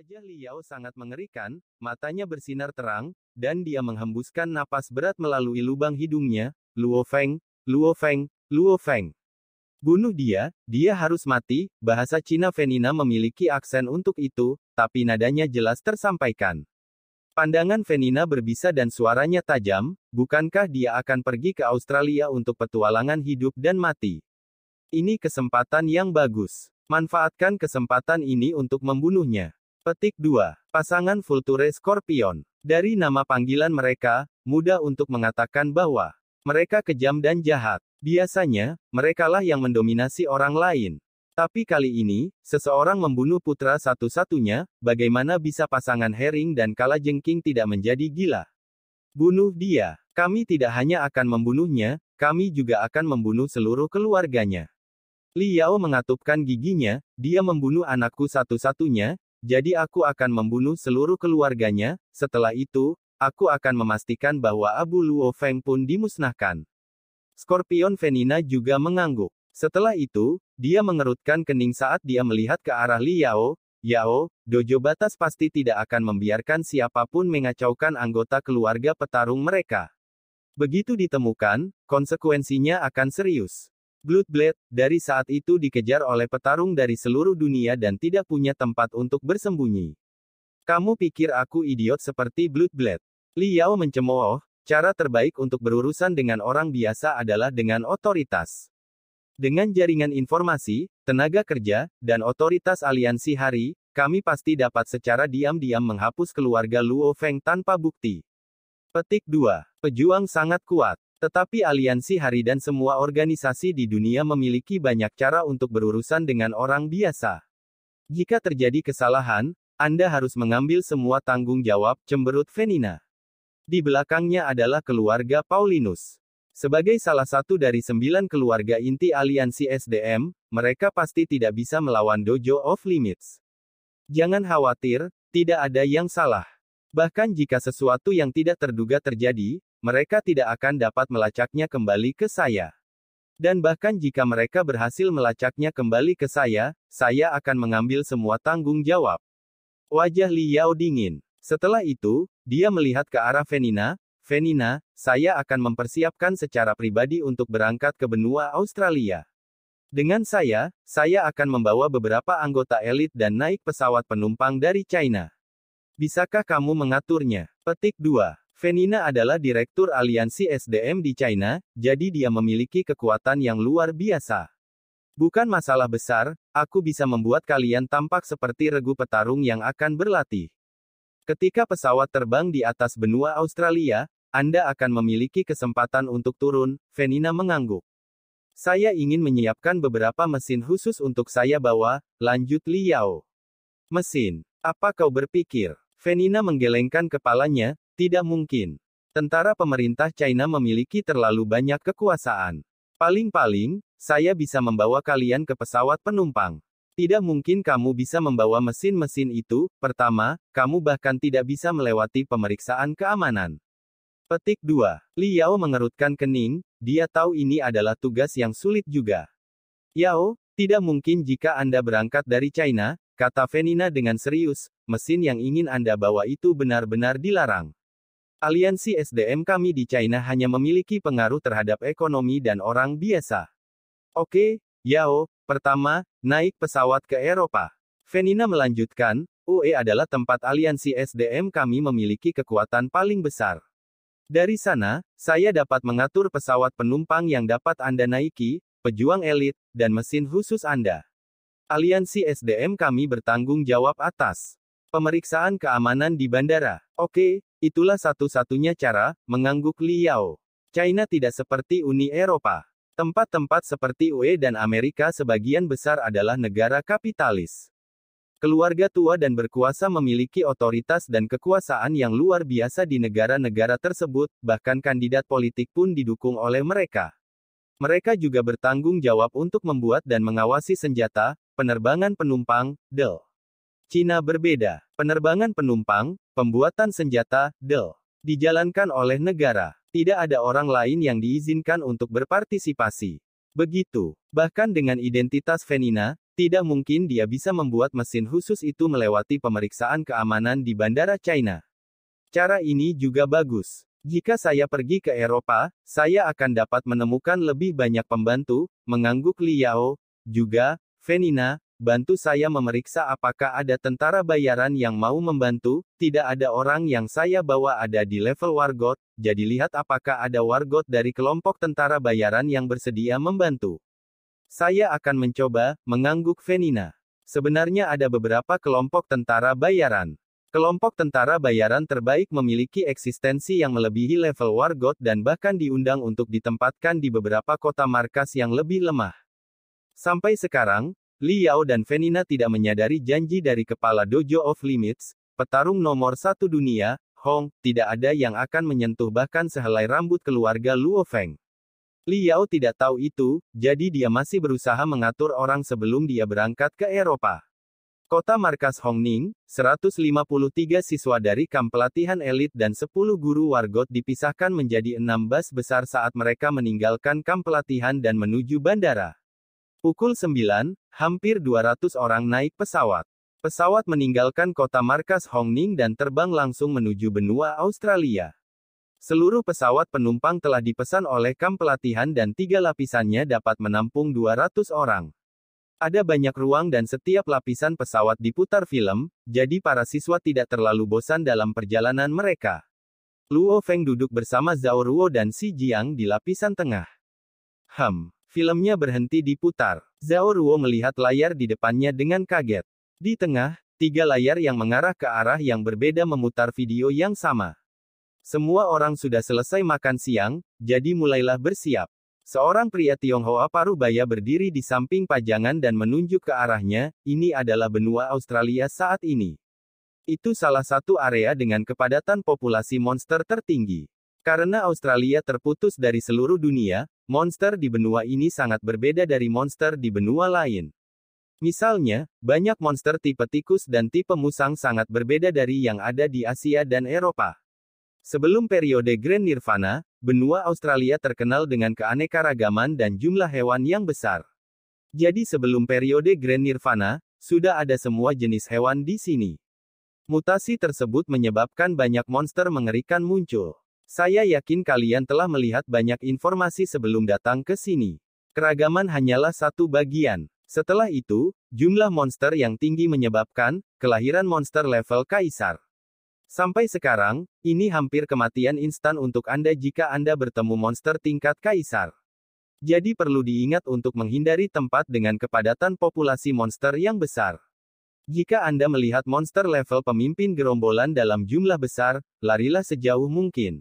Wajah Liao sangat mengerikan, matanya bersinar terang, dan dia menghembuskan napas berat melalui lubang hidungnya. Luo Feng, Luo Feng, Luo Feng. Bunuh dia, dia harus mati. Bahasa Cina Venina memiliki aksen untuk itu, tapi nadanya jelas tersampaikan. Pandangan Venina berbisa dan suaranya tajam. Bukankah dia akan pergi ke Australia untuk petualangan hidup dan mati? Ini kesempatan yang bagus. Manfaatkan kesempatan ini untuk membunuhnya. Petik 2. Pasangan Vulture Scorpion. Dari nama panggilan mereka, mudah untuk mengatakan bahwa mereka kejam dan jahat. Biasanya, merekalah yang mendominasi orang lain. Tapi kali ini, seseorang membunuh putra satu-satunya. Bagaimana bisa pasangan Herring dan Kalajengking tidak menjadi gila? Bunuh dia. Kami tidak hanya akan membunuhnya, kami juga akan membunuh seluruh keluarganya. Liao mengatupkan giginya. Dia membunuh anakku satu-satunya, jadi aku akan membunuh seluruh keluarganya. Setelah itu, aku akan memastikan bahwa Abu Luo Feng pun dimusnahkan. Scorpion Venina juga mengangguk. Setelah itu, dia mengerutkan kening saat dia melihat ke arah Liao. Yao, dojo batas pasti tidak akan membiarkan siapapun mengacaukan anggota keluarga petarung mereka. Begitu ditemukan, konsekuensinya akan serius. Bloodblade, dari saat itu dikejar oleh petarung dari seluruh dunia dan tidak punya tempat untuk bersembunyi. Kamu pikir aku idiot seperti Bloodblade? Liao mencemooh, cara terbaik untuk berurusan dengan orang biasa adalah dengan otoritas. Dengan jaringan informasi, tenaga kerja, dan otoritas aliansi hari, kami pasti dapat secara diam-diam menghapus keluarga Luo Feng tanpa bukti. Petik 2. Pejuang sangat kuat. Tetapi aliansi hari dan semua organisasi di dunia memiliki banyak cara untuk berurusan dengan orang biasa. Jika terjadi kesalahan, Anda harus mengambil semua tanggung jawab, cemberut Venina. Di belakangnya adalah keluarga Paulinus. Sebagai salah satu dari 9 keluarga inti aliansi SDM, mereka pasti tidak bisa melawan Dojo of Limits. Jangan khawatir, tidak ada yang salah. Bahkan jika sesuatu yang tidak terduga terjadi, mereka tidak akan dapat melacaknya kembali ke saya. Dan bahkan jika mereka berhasil melacaknya kembali ke saya akan mengambil semua tanggung jawab. Wajah Liao dingin. Setelah itu, dia melihat ke arah Venina. Venina, saya akan mempersiapkan secara pribadi untuk berangkat ke benua Australia. Dengan saya akan membawa beberapa anggota elit dan naik pesawat penumpang dari China. Bisakah kamu mengaturnya? Petik 2. Venina adalah direktur aliansi SDM di China, jadi dia memiliki kekuatan yang luar biasa. Bukan masalah besar, aku bisa membuat kalian tampak seperti regu petarung yang akan berlatih. Ketika pesawat terbang di atas benua Australia, Anda akan memiliki kesempatan untuk turun. Venina mengangguk. Saya ingin menyiapkan beberapa mesin khusus untuk saya bawa, lanjut Liao. Mesin? Apa kau berpikir? Venina menggelengkan kepalanya. Tidak mungkin. Tentara pemerintah China memiliki terlalu banyak kekuasaan. Paling-paling, saya bisa membawa kalian ke pesawat penumpang. Tidak mungkin kamu bisa membawa mesin-mesin itu. Pertama, kamu bahkan tidak bisa melewati pemeriksaan keamanan. Petik 2. Liao mengerutkan kening, dia tahu ini adalah tugas yang sulit juga. Yao, tidak mungkin jika Anda berangkat dari China, kata Venina dengan serius, mesin yang ingin Anda bawa itu benar-benar dilarang. Aliansi SDM kami di China hanya memiliki pengaruh terhadap ekonomi dan orang biasa. Oke, Yao, pertama, naik pesawat ke Eropa. Venina melanjutkan, UE adalah tempat aliansi SDM kami memiliki kekuatan paling besar. Dari sana, saya dapat mengatur pesawat penumpang yang dapat Anda naiki, pejuang elit, dan mesin khusus Anda. Aliansi SDM kami bertanggung jawab atas pemeriksaan keamanan di bandara. Oke, itulah satu-satunya cara, mengangguk Liao. China tidak seperti Uni Eropa. Tempat-tempat seperti UE dan Amerika sebagian besar adalah negara kapitalis. Keluarga tua dan berkuasa memiliki otoritas dan kekuasaan yang luar biasa di negara-negara tersebut, bahkan kandidat politik pun didukung oleh mereka. Mereka juga bertanggung jawab untuk membuat dan mengawasi senjata, penerbangan penumpang, DEL. Cina berbeda. Penerbangan penumpang, pembuatan senjata, DEL, dijalankan oleh negara. Tidak ada orang lain yang diizinkan untuk berpartisipasi. Begitu. Bahkan dengan identitas Venina, Tidak mungkin dia bisa membuat mesin khusus itu melewati pemeriksaan keamanan di Bandara China. Cara ini juga bagus. Jika saya pergi ke Eropa, saya akan dapat menemukan lebih banyak pembantu, mengangguk Liao. Juga, Venina, bantu saya memeriksa apakah ada tentara bayaran yang mau membantu. Tidak ada orang yang saya bawa ada di level wargot, jadi lihat apakah ada wargot dari kelompok tentara bayaran yang bersedia membantu. Saya akan mencoba, mengangguk Venina. Sebenarnya ada beberapa kelompok tentara bayaran. Kelompok tentara bayaran terbaik memiliki eksistensi yang melebihi level wargot dan bahkan diundang untuk ditempatkan di beberapa kota markas yang lebih lemah. Sampai sekarang, Liao dan Venina tidak menyadari janji dari kepala Dojo of Limits, petarung nomor 1 dunia, Hong, tidak ada yang akan menyentuh bahkan sehelai rambut keluarga Luo Feng. Liao tidak tahu itu, jadi dia masih berusaha mengatur orang sebelum dia berangkat ke Eropa. Kota markas Hongning, 153 siswa dari kamp pelatihan elit dan 10 guru wargot dipisahkan menjadi 6 bus besar saat mereka meninggalkan kamp pelatihan dan menuju bandara. Pukul 9, hampir 200 orang naik pesawat. Pesawat meninggalkan kota markas Hongning dan terbang langsung menuju benua Australia. Seluruh pesawat penumpang telah dipesan oleh kamp pelatihan dan 3 lapisannya dapat menampung 200 orang. Ada banyak ruang dan setiap lapisan pesawat diputar film, jadi para siswa tidak terlalu bosan dalam perjalanan mereka. Luo Feng duduk bersama Zhao Ruo dan Xi Jiang di lapisan tengah. Filmnya berhenti diputar. Zhao Ruo melihat layar di depannya dengan kaget. Di tengah, 3 layar yang mengarah ke arah yang berbeda memutar video yang sama. Semua orang sudah selesai makan siang, jadi mulailah bersiap. Seorang pria Tionghoa parubaya berdiri di samping pajangan dan menunjuk ke arahnya. Ini adalah benua Australia saat ini. Itu salah satu area dengan kepadatan populasi monster tertinggi. Karena Australia terputus dari seluruh dunia, monster di benua ini sangat berbeda dari monster di benua lain. Misalnya, banyak monster tipe tikus dan tipe musang sangat berbeda dari yang ada di Asia dan Eropa. Sebelum periode Grand Nirvana, benua Australia terkenal dengan keanekaragaman dan jumlah hewan yang besar. Jadi sebelum periode Grand Nirvana, sudah ada semua jenis hewan di sini. Mutasi tersebut menyebabkan banyak monster mengerikan muncul. Saya yakin kalian telah melihat banyak informasi sebelum datang ke sini. Keragaman hanyalah satu bagian. Setelah itu, jumlah monster yang tinggi menyebabkan kelahiran monster level kaisar. Sampai sekarang, ini hampir kematian instan untuk Anda jika Anda bertemu monster tingkat kaisar. Jadi perlu diingat untuk menghindari tempat dengan kepadatan populasi monster yang besar. Jika Anda melihat monster level pemimpin gerombolan dalam jumlah besar, larilah sejauh mungkin.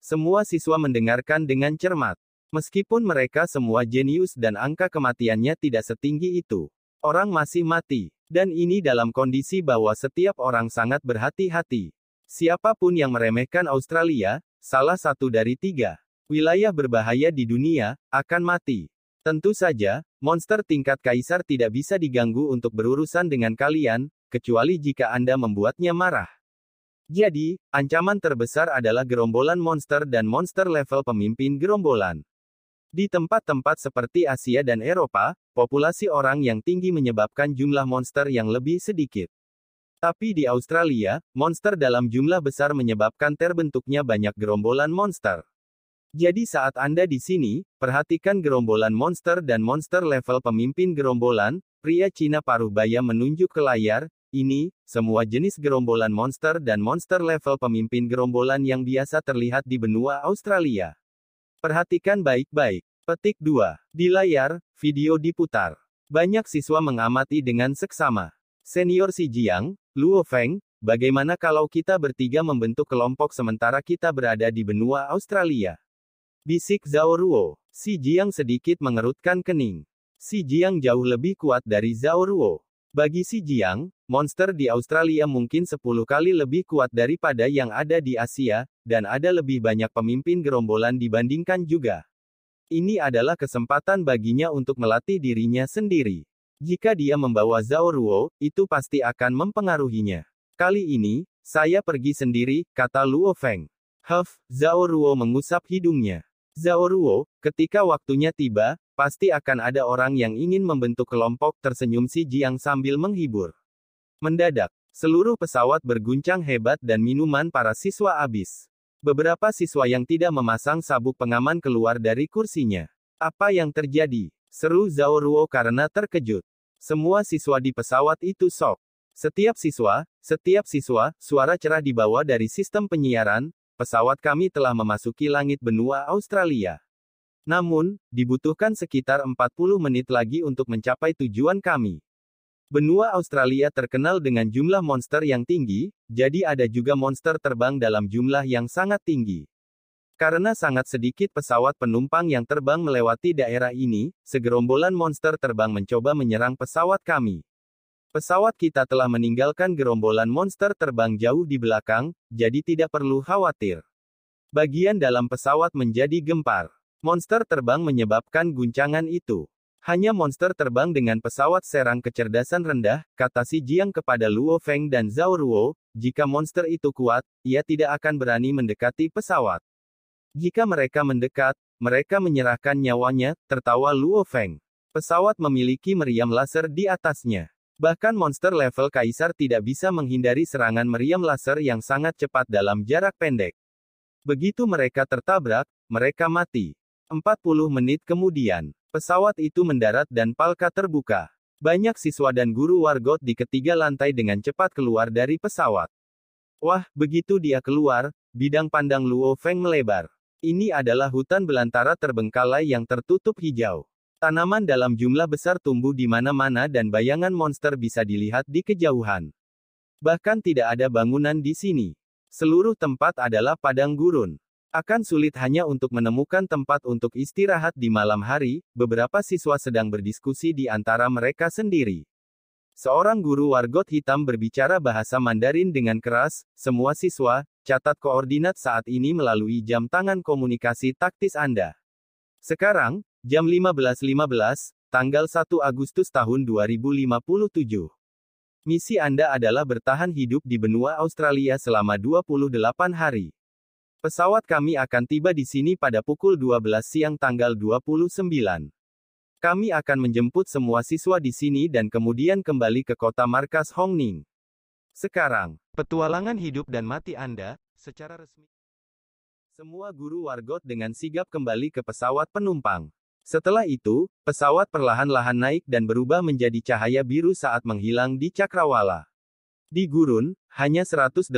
Semua siswa mendengarkan dengan cermat. Meskipun mereka semua jenius dan angka kematiannya tidak setinggi itu. Orang masih mati. Dan ini dalam kondisi bahwa setiap orang sangat berhati-hati. Siapapun yang meremehkan Australia, salah satu dari 3 wilayah berbahaya di dunia, akan mati. Tentu saja, monster tingkat kaisar tidak bisa diganggu untuk berurusan dengan kalian, kecuali jika Anda membuatnya marah. Jadi, ancaman terbesar adalah gerombolan monster dan monster level pemimpin gerombolan. Di tempat-tempat seperti Asia dan Eropa, populasi orang yang tinggi menyebabkan jumlah monster yang lebih sedikit. Tapi di Australia, monster dalam jumlah besar menyebabkan terbentuknya banyak gerombolan monster. Jadi saat Anda di sini, perhatikan gerombolan monster dan monster level pemimpin gerombolan. Pria Cina parubaya menunjuk ke layar. Ini, semua jenis gerombolan monster dan monster level pemimpin gerombolan yang biasa terlihat di benua Australia. Perhatikan baik-baik. Petik 2. Di layar, video diputar. Banyak siswa mengamati dengan seksama. Senior Xi Jiang, Luo Feng, bagaimana kalau kita bertiga membentuk kelompok sementara kita berada di benua Australia? Bisik Zhao Ruo. Xi Jiang sedikit mengerutkan kening. Xi Jiang jauh lebih kuat dari Zhao Ruo. Bagi Xi Jiang, monster di Australia mungkin 10 kali lebih kuat daripada yang ada di Asia, dan ada lebih banyak pemimpin gerombolan dibandingkan juga. Ini adalah kesempatan baginya untuk melatih dirinya sendiri. Jika dia membawa Zhao Ruo, itu pasti akan mempengaruhinya. Kali ini, saya pergi sendiri, kata Luo Feng. Zhao Ruo mengusap hidungnya. Zhao Ruo, ketika waktunya tiba, Pasti akan ada orang yang ingin membentuk kelompok, tersenyum Si Jiang sambil menghibur. Mendadak, seluruh pesawat berguncang hebat dan minuman para siswa habis. Beberapa siswa yang tidak memasang sabuk pengaman keluar dari kursinya. Apa yang terjadi? Seru Zhao Ruo karena terkejut. Semua siswa di pesawat itu shock. Setiap siswa, suara cerah dibawa dari sistem penyiaran, pesawat kami telah memasuki langit benua Australia. Namun, dibutuhkan sekitar 40 menit lagi untuk mencapai tujuan kami. Benua Australia terkenal dengan jumlah monster yang tinggi, jadi ada juga monster terbang dalam jumlah yang sangat tinggi. Karena sangat sedikit pesawat penumpang yang terbang melewati daerah ini, segerombolan monster terbang mencoba menyerang pesawat kami. Pesawat kita telah meninggalkan gerombolan monster terbang jauh di belakang, jadi tidak perlu khawatir. Bagian dalam pesawat menjadi gempar. Monster terbang menyebabkan guncangan itu. Hanya monster terbang dengan pesawat serang kecerdasan rendah, kata Si Jiang kepada Luo Feng dan Zhao Ruo, jika monster itu kuat, ia tidak akan berani mendekati pesawat. Jika mereka mendekat, mereka menyerahkan nyawanya, tertawa Luo Feng. Pesawat memiliki meriam laser di atasnya. Bahkan monster level kaisar tidak bisa menghindari serangan meriam laser yang sangat cepat dalam jarak pendek. Begitu mereka tertabrak, mereka mati. 40 menit kemudian, pesawat itu mendarat dan palka terbuka. Banyak siswa dan guru Wargot di ketiga lantai dengan cepat keluar dari pesawat. Wah, begitu dia keluar, bidang pandang Luo Feng melebar. Ini adalah hutan belantara terbengkalai yang tertutup hijau. Tanaman dalam jumlah besar tumbuh di mana-mana dan bayangan monster bisa dilihat di kejauhan. Bahkan tidak ada bangunan di sini. Seluruh tempat adalah padang gurun. Akan sulit hanya untuk menemukan tempat untuk istirahat di malam hari, beberapa siswa sedang berdiskusi di antara mereka sendiri. Seorang guru Wargot hitam berbicara bahasa Mandarin dengan keras, semua siswa, catat koordinat saat ini melalui jam tangan komunikasi taktis Anda. Sekarang, jam 15.15, tanggal 1 Agustus tahun 2057. Misi Anda adalah bertahan hidup di benua Australia selama 28 hari. Pesawat kami akan tiba di sini pada pukul 12 siang tanggal 29. Kami akan menjemput semua siswa di sini dan kemudian kembali ke kota markas Hong Ning. Sekarang, petualangan hidup dan mati Anda, secara resmi. Semua guru Wargot dengan sigap kembali ke pesawat penumpang. Setelah itu, pesawat perlahan-lahan naik dan berubah menjadi cahaya biru saat menghilang di cakrawala. Di gurun, hanya 183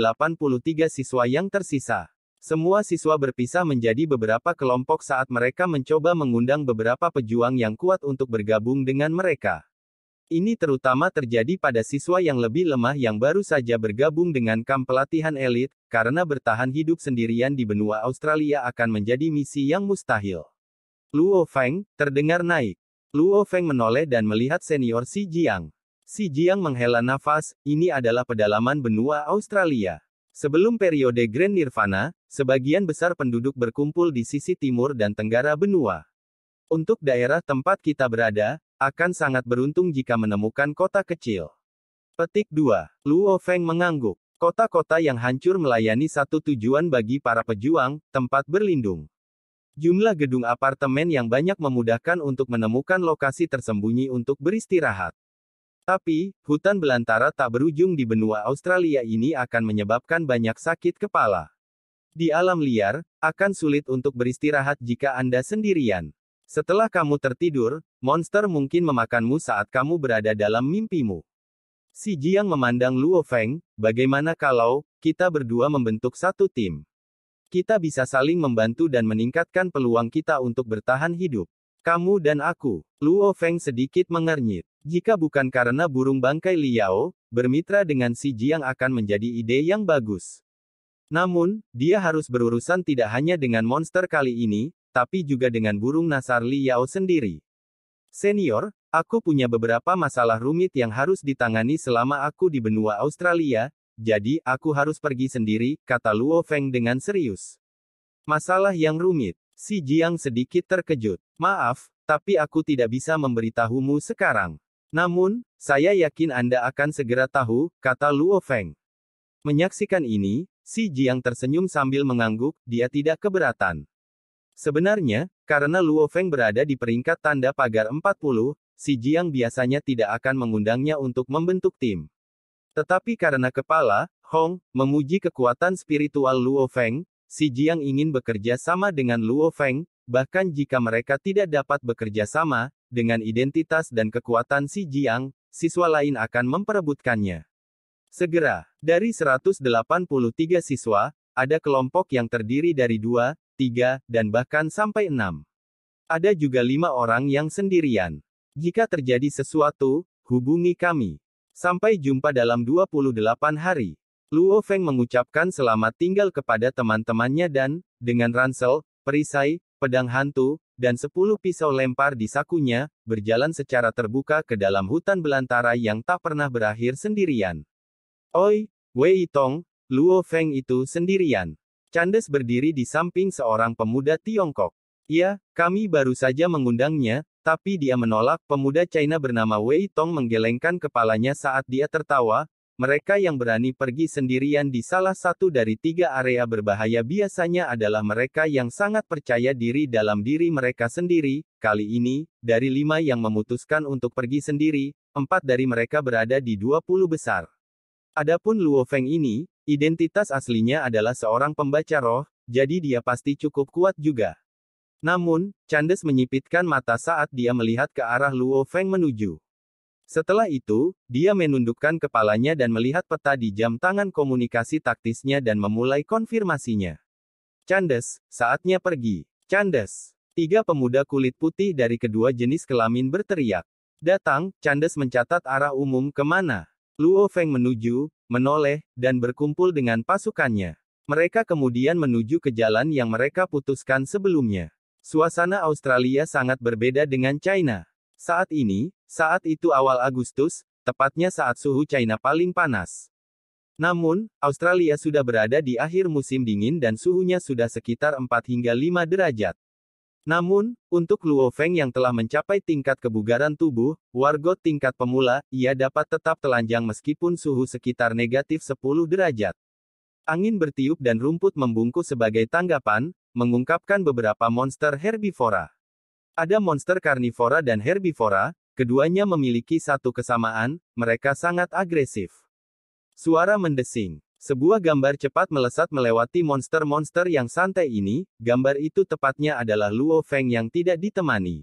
siswa yang tersisa. Semua siswa berpisah menjadi beberapa kelompok saat mereka mencoba mengundang beberapa pejuang yang kuat untuk bergabung dengan mereka. Ini terutama terjadi pada siswa yang lebih lemah yang baru saja bergabung dengan kamp pelatihan elit, karena bertahan hidup sendirian di benua Australia akan menjadi misi yang mustahil. Luo Feng, terdengar naik. Luo Feng menoleh dan melihat senior Si Jiang. Si Jiang menghela nafas, ini adalah pedalaman benua Australia. Sebelum periode Grand Nirvana, sebagian besar penduduk berkumpul di sisi timur dan tenggara benua. Untuk daerah tempat kita berada, akan sangat beruntung jika menemukan kota kecil. Petik 2. Luo Feng mengangguk. Kota-kota yang hancur melayani satu tujuan bagi para pejuang, tempat berlindung. Jumlah gedung apartemen yang banyak memudahkan untuk menemukan lokasi tersembunyi untuk beristirahat. Tapi, hutan belantara tak berujung di benua Australia ini akan menyebabkan banyak sakit kepala. Di alam liar, akan sulit untuk beristirahat jika Anda sendirian. Setelah kamu tertidur, monster mungkin memakanmu saat kamu berada dalam mimpimu. Si Jiang memandang Luo Feng, bagaimana kalau kita berdua membentuk satu tim? Kita bisa saling membantu dan meningkatkan peluang kita untuk bertahan hidup. Kamu dan aku. Luo Feng sedikit mengernyit. Jika bukan karena burung bangkai Liao, bermitra dengan Si Jiang akan menjadi ide yang bagus. Namun, dia harus berurusan tidak hanya dengan monster kali ini, tapi juga dengan burung nasar Liao sendiri. Senior, aku punya beberapa masalah rumit yang harus ditangani selama aku di benua Australia, jadi aku harus pergi sendiri, kata Luo Feng dengan serius. Masalah yang rumit. Si Jiang sedikit terkejut. Maaf, tapi aku tidak bisa memberitahumu sekarang. Namun, saya yakin Anda akan segera tahu, kata Luo Feng. Menyaksikan ini, Si Jiang tersenyum sambil mengangguk, dia tidak keberatan. Sebenarnya, karena Luo Feng berada di peringkat tanda pagar 40, si Jiang biasanya tidak akan mengundangnya untuk membentuk tim. Tetapi karena kepala, Hong, memuji kekuatan spiritual Luo Feng, si Jiang ingin bekerja sama dengan Luo Feng, bahkan jika mereka tidak dapat bekerja sama, dengan identitas dan kekuatan si Jiang, siswa lain akan memperebutkannya. Segera, dari 183 siswa, ada kelompok yang terdiri dari 2, 3, dan bahkan sampai 6. Ada juga 5 orang yang sendirian. Jika terjadi sesuatu, hubungi kami. Sampai jumpa dalam 28 hari. Luo Feng mengucapkan selamat tinggal kepada teman-temannya dan, dengan ransel, perisai, pedang hantu, dan 10 pisau lempar di sakunya, berjalan secara terbuka ke dalam hutan belantara yang tak pernah berakhir sendirian. Oi, Wei Tong, Luo Feng itu sendirian. Candes berdiri di samping seorang pemuda Tiongkok. Ya, kami baru saja mengundangnya, tapi dia menolak. Pemuda China bernama Wei Tong menggelengkan kepalanya saat dia tertawa. Mereka yang berani pergi sendirian di salah satu dari 3 area berbahaya biasanya adalah mereka yang sangat percaya diri dalam diri mereka sendiri. Kali ini, dari 5 yang memutuskan untuk pergi sendiri, 4 dari mereka berada di 20 besar. Adapun Luo Feng ini, identitas aslinya adalah seorang pembaca roh, jadi dia pasti cukup kuat juga. Namun, Candes menyipitkan mata saat dia melihat ke arah Luo Feng menuju. Setelah itu, dia menundukkan kepalanya dan melihat peta di jam tangan komunikasi taktisnya dan memulai konfirmasinya. Candes, saatnya pergi. Candes. 3 pemuda kulit putih dari kedua jenis kelamin berteriak. Datang, Candes mencatat arah umum kemana. Luo Feng menuju, menoleh, dan berkumpul dengan pasukannya. Mereka kemudian menuju ke jalan yang mereka putuskan sebelumnya. Suasana Australia sangat berbeda dengan China. Saat itu awal Agustus, tepatnya saat suhu China paling panas. Namun, Australia sudah berada di akhir musim dingin dan suhunya sudah sekitar 4 hingga 5 derajat. Namun, untuk Luo Feng yang telah mencapai tingkat kebugaran tubuh, wargot tingkat pemula, ia dapat tetap telanjang meskipun suhu sekitar negatif 10 derajat. Angin bertiup dan rumput membungkuk sebagai tanggapan, mengungkapkan beberapa monster herbivora. Ada monster karnivora dan herbivora, keduanya memiliki satu kesamaan, mereka sangat agresif. Suara mendesing. Sebuah gambar cepat melesat melewati monster-monster yang santai ini, gambar itu tepatnya adalah Luo Feng yang tidak ditemani.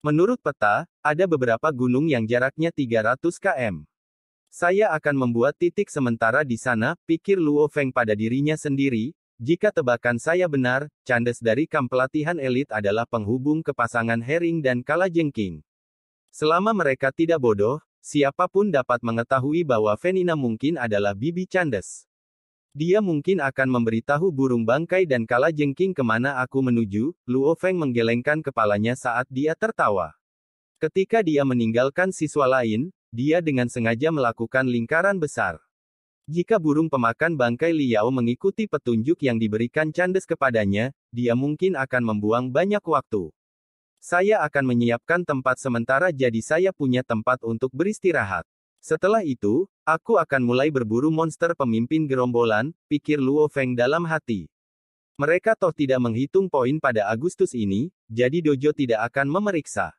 Menurut peta, ada beberapa gunung yang jaraknya 300 km. Saya akan membuat titik sementara di sana, pikir Luo Feng pada dirinya sendiri. Jika tebakan saya benar, Candes dari kamp pelatihan elit adalah penghubung ke pasangan Herring dan Kalajengking. Selama mereka tidak bodoh, siapapun dapat mengetahui bahwa Venina mungkin adalah bibi Candes. Dia mungkin akan memberitahu burung bangkai dan Kalajengking kemana aku menuju. Luo Feng menggelengkan kepalanya saat dia tertawa. Ketika dia meninggalkan siswa lain, dia dengan sengaja melakukan lingkaran besar. Jika burung pemakan bangkai Liao mengikuti petunjuk yang diberikan Candes kepadanya, dia mungkin akan membuang banyak waktu. Saya akan menyiapkan tempat sementara jadi saya punya tempat untuk beristirahat. Setelah itu, aku akan mulai berburu monster pemimpin gerombolan, pikir Luo Feng dalam hati. Mereka toh tidak menghitung poin pada Agustus ini, jadi dojo tidak akan memeriksa.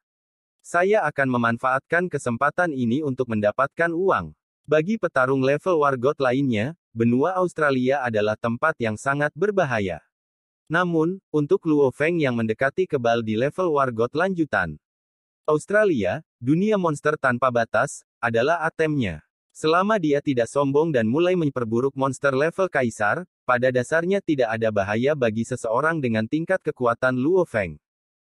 Saya akan memanfaatkan kesempatan ini untuk mendapatkan uang. Bagi petarung level wargot lainnya, benua Australia adalah tempat yang sangat berbahaya. Namun, untuk Luo Feng yang mendekati kebal di level wargot lanjutan Australia, dunia monster tanpa batas, adalah atemnya. Selama dia tidak sombong dan mulai memperburuk monster level kaisar, pada dasarnya tidak ada bahaya bagi seseorang dengan tingkat kekuatan Luo Feng.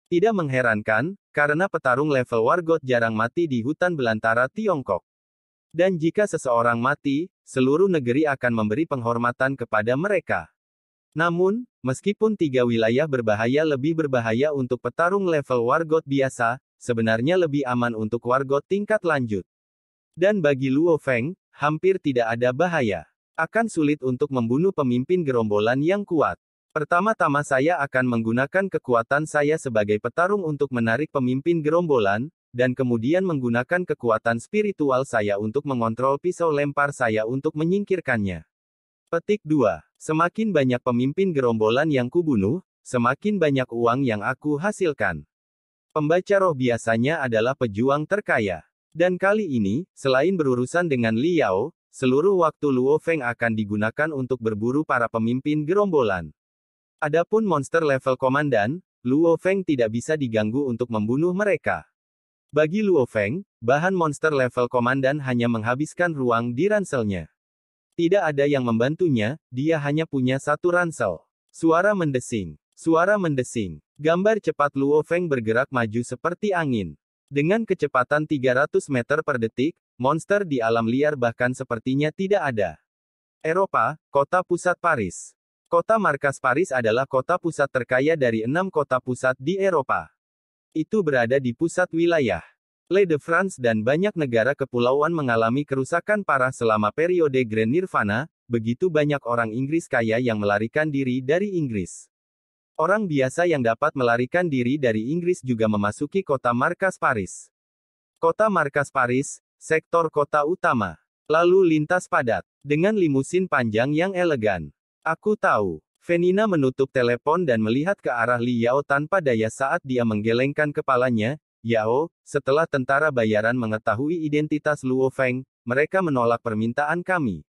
Tidak mengherankan, karena petarung level wargot jarang mati di hutan belantara Tiongkok. Dan jika seseorang mati, seluruh negeri akan memberi penghormatan kepada mereka. Namun, meskipun 3 wilayah berbahaya lebih berbahaya untuk petarung level wargot biasa, sebenarnya lebih aman untuk wargot tingkat lanjut. Dan bagi Luo Feng, hampir tidak ada bahaya. Akan sulit untuk membunuh pemimpin gerombolan yang kuat. Pertama-tama saya akan menggunakan kekuatan saya sebagai petarung untuk menarik pemimpin gerombolan, dan kemudian menggunakan kekuatan spiritual saya untuk mengontrol pisau lempar saya untuk menyingkirkannya. Petik 2. Semakin banyak pemimpin gerombolan yang kubunuh, semakin banyak uang yang aku hasilkan. Pembaca roh biasanya adalah pejuang terkaya. Dan kali ini, selain berurusan dengan Liao, seluruh waktu Luo Feng akan digunakan untuk berburu para pemimpin gerombolan. Adapun monster level komandan, Luo Feng tidak bisa diganggu untuk membunuh mereka. Bagi Luo Feng, bahan monster level komandan hanya menghabiskan ruang di ranselnya. Tidak ada yang membantunya, dia hanya punya satu ransel. Suara mendesing. Suara mendesing. Gambar cepat Luo Feng bergerak maju seperti angin. Dengan kecepatan 300 meter per detik, monster di alam liar bahkan sepertinya tidak ada. Eropa, kota pusat Paris. Kota markas Paris adalah kota pusat terkaya dari 6 kota pusat di Eropa. Itu berada di pusat wilayah Le-de-France dan banyak negara kepulauan mengalami kerusakan parah selama periode Grand Nirvana, begitu banyak orang Inggris kaya yang melarikan diri dari Inggris. Orang biasa yang dapat melarikan diri dari Inggris juga memasuki kota markas Paris. Kota markas Paris, sektor kota utama. Lalu lintas padat, dengan limusin panjang yang elegan. Aku tahu. Venina menutup telepon dan melihat ke arah Li Yao tanpa daya saat dia menggelengkan kepalanya. Yao, setelah tentara bayaran mengetahui identitas Luo Feng, mereka menolak permintaan kami.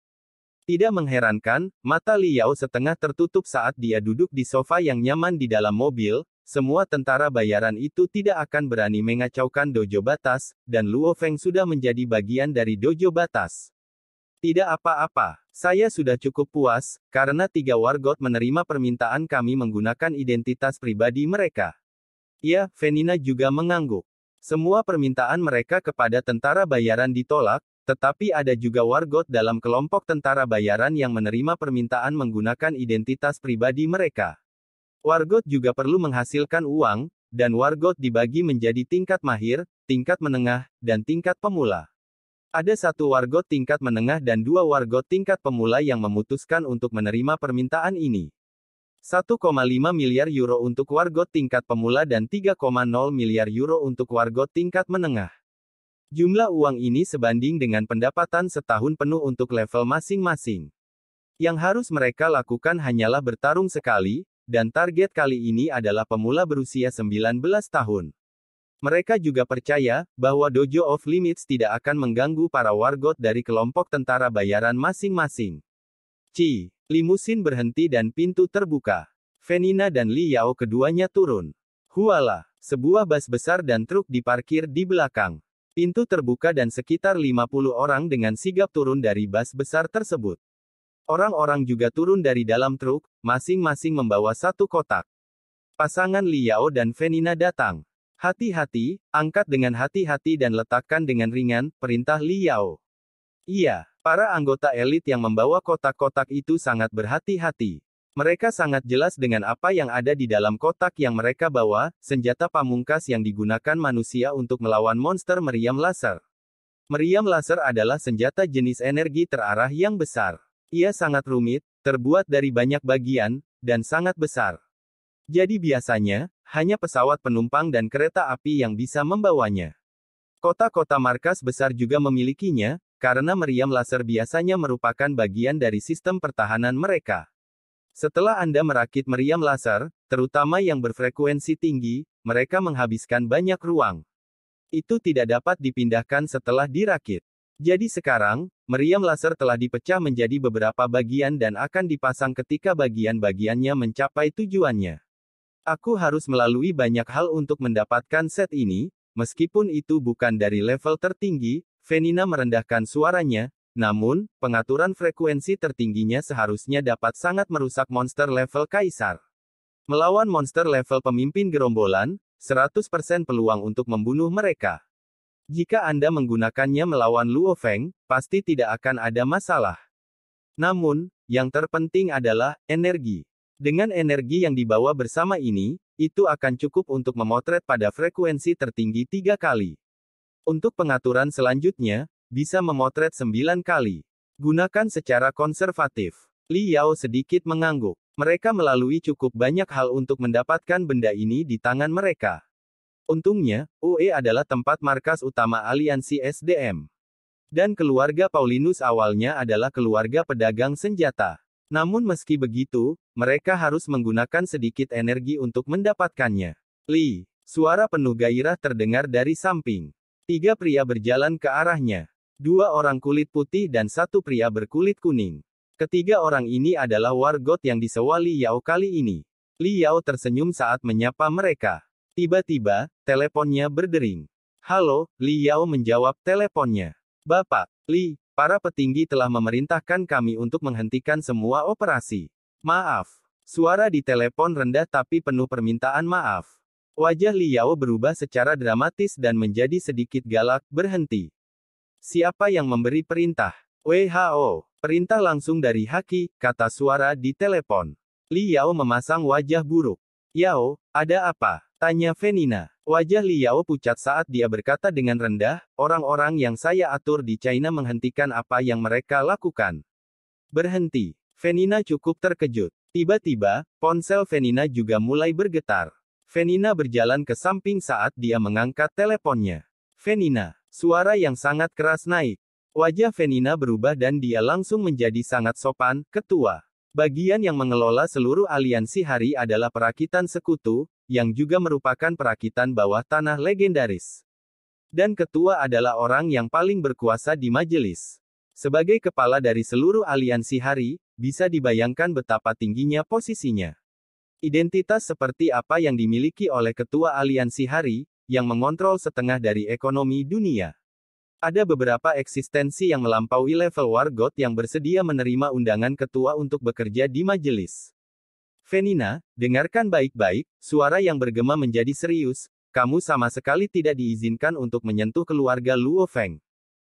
Tidak mengherankan, mata Li Yao setengah tertutup saat dia duduk di sofa yang nyaman di dalam mobil. Semua tentara bayaran itu tidak akan berani mengacaukan dojo batas, dan Luo Feng sudah menjadi bagian dari dojo batas. Tidak apa-apa, saya sudah cukup puas, karena 3 wargot menerima permintaan kami menggunakan identitas pribadi mereka. Ya, Venina juga mengangguk. Semua permintaan mereka kepada tentara bayaran ditolak, tetapi ada juga wargot dalam kelompok tentara bayaran yang menerima permintaan menggunakan identitas pribadi mereka. Wargot juga perlu menghasilkan uang, dan wargot dibagi menjadi tingkat mahir, tingkat menengah, dan tingkat pemula. Ada 1 wargot tingkat menengah dan 2 wargot tingkat pemula yang memutuskan untuk menerima permintaan ini. 1,5 miliar euro untuk wargot tingkat pemula dan 3,0 miliar euro untuk wargot tingkat menengah. Jumlah uang ini sebanding dengan pendapatan setahun penuh untuk level masing-masing. Yang harus mereka lakukan hanyalah bertarung sekali, dan target kali ini adalah pemula berusia 19 tahun. Mereka juga percaya bahwa Dojo of Limits tidak akan mengganggu para wargot dari kelompok tentara bayaran masing-masing. Limusin berhenti dan pintu terbuka. Venina dan Li Yao keduanya turun. Hualah, sebuah bus besar dan truk diparkir di belakang. Pintu terbuka dan sekitar 50 orang dengan sigap turun dari bus besar tersebut. Orang-orang juga turun dari dalam truk, masing-masing membawa 1 kotak. Pasangan Li Yao dan Venina datang. Hati-hati, angkat dengan hati-hati dan letakkan dengan ringan, perintah Li Yao. Iya, para anggota elit yang membawa kotak-kotak itu sangat berhati-hati. Mereka sangat jelas dengan apa yang ada di dalam kotak yang mereka bawa, senjata pamungkas yang digunakan manusia untuk melawan monster meriam laser. Meriam laser adalah senjata jenis energi terarah yang besar. Ia sangat rumit, terbuat dari banyak bagian, dan sangat besar. Jadi biasanya, hanya pesawat penumpang dan kereta api yang bisa membawanya. Kota-kota markas besar juga memilikinya, karena meriam laser biasanya merupakan bagian dari sistem pertahanan mereka. Setelah Anda merakit meriam laser, terutama yang berfrekuensi tinggi, mereka menghabiskan banyak ruang. Itu tidak dapat dipindahkan setelah dirakit. Jadi sekarang, meriam laser telah dipecah menjadi beberapa bagian dan akan dipasang ketika bagian-bagiannya mencapai tujuannya. Aku harus melalui banyak hal untuk mendapatkan set ini, meskipun itu bukan dari level tertinggi. Venina merendahkan suaranya, namun, pengaturan frekuensi tertingginya seharusnya dapat sangat merusak monster level kaisar. Melawan monster level pemimpin gerombolan, 100% peluang untuk membunuh mereka. Jika Anda menggunakannya melawan Luo Feng, pasti tidak akan ada masalah. Namun, yang terpenting adalah energi. Dengan energi yang dibawa bersama ini, itu akan cukup untuk memotret pada frekuensi tertinggi 3 kali. Untuk pengaturan selanjutnya, bisa memotret 9 kali. Gunakan secara konservatif. Li Yao sedikit mengangguk. Mereka melalui cukup banyak hal untuk mendapatkan benda ini di tangan mereka. Untungnya, UE adalah tempat markas utama aliansi SDM. Dan keluarga Paulinus awalnya adalah keluarga pedagang senjata. Namun meski begitu, mereka harus menggunakan sedikit energi untuk mendapatkannya. Li, suara penuh gairah terdengar dari samping. 3 pria berjalan ke arahnya. 2 orang kulit putih dan 1 pria berkulit kuning. Ketiga orang ini adalah wargot yang disewa Li Yao kali ini. Li Yao tersenyum saat menyapa mereka. Tiba-tiba, teleponnya berdering. Halo, Li Yao menjawab teleponnya. Bapak, Li, para petinggi telah memerintahkan kami untuk menghentikan semua operasi. Maaf. Suara di telepon rendah tapi penuh permintaan maaf. Wajah Li Yao berubah secara dramatis dan menjadi sedikit galak, berhenti. Siapa yang memberi perintah? WHO. Perintah langsung dari Haki, kata suara di telepon. Li Yao memasang wajah buruk. Yao, ada apa? Tanya Venina. Wajah Li Yao pucat saat dia berkata dengan rendah, orang-orang yang saya atur di China menghentikan apa yang mereka lakukan. Berhenti. Venina cukup terkejut. Tiba-tiba, ponsel Venina juga mulai bergetar. Venina berjalan ke samping saat dia mengangkat teleponnya. Venina. Suara yang sangat keras naik. Wajah Venina berubah dan dia langsung menjadi sangat sopan, ketua. Bagian yang mengelola seluruh aliansi hari adalah perakitan sekutu, yang juga merupakan perakitan bawah tanah legendaris. Dan ketua adalah orang yang paling berkuasa di majelis. Sebagai kepala dari seluruh aliansi hari, bisa dibayangkan betapa tingginya posisinya. Identitas seperti apa yang dimiliki oleh ketua aliansi hari, yang mengontrol setengah dari ekonomi dunia. Ada beberapa eksistensi yang melampaui level wargot yang bersedia menerima undangan ketua untuk bekerja di majelis. Venina, dengarkan baik-baik, suara yang bergema menjadi serius, kamu sama sekali tidak diizinkan untuk menyentuh keluarga Luo Feng.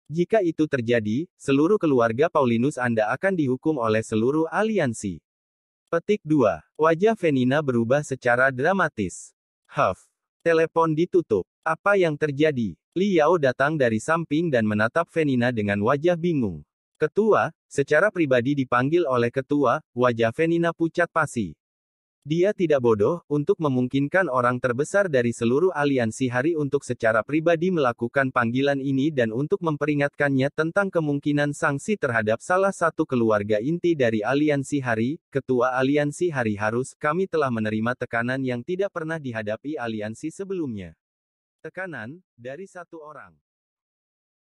Jika itu terjadi, seluruh keluarga Paulinus Anda akan dihukum oleh seluruh aliansi. Petik 2. Wajah Venina berubah secara dramatis. Huff. Telepon ditutup. Apa yang terjadi? Li Yao datang dari samping dan menatap Venina dengan wajah bingung. Ketua, secara pribadi dipanggil oleh ketua, wajah Venina pucat pasi. Dia tidak bodoh, untuk memungkinkan orang terbesar dari seluruh aliansi hari untuk secara pribadi melakukan panggilan ini dan untuk memperingatkannya tentang kemungkinan sanksi terhadap salah satu keluarga inti dari aliansi hari. Ketua aliansi hari harus, kami telah menerima tekanan yang tidak pernah dihadapi aliansi sebelumnya. Tekanan, dari satu orang.